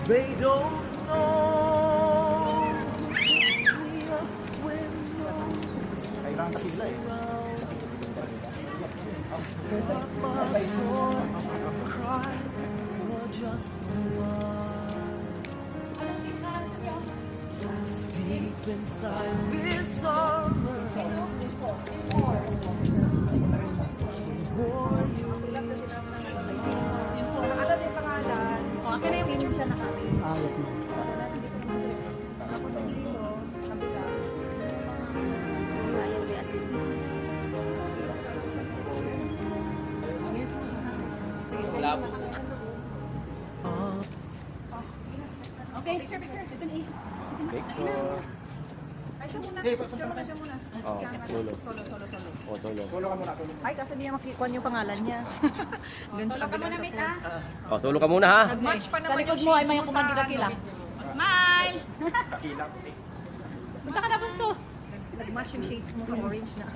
They don't know we are windows but my soul cry for just one. Deep inside this summer, more you Alam yung pangalan. O, akin na yung hindi siya nakakita. Yes, ma'am. Tapos dito, kabila. Bayar be asin. Okay, picture. Ito na Ay, siya muna. Siya muna. Oh, solo. Solo. Oh, solo. Ay, kasi hindi niya makikon yung pangalan niya. Solo ka muna, mate, ah. Oh, solo ka muna ha. Match pa naman yung shades mo sa kila. Smile! Punta ka na, bunso. Nag-match yung shades mo sa orange na.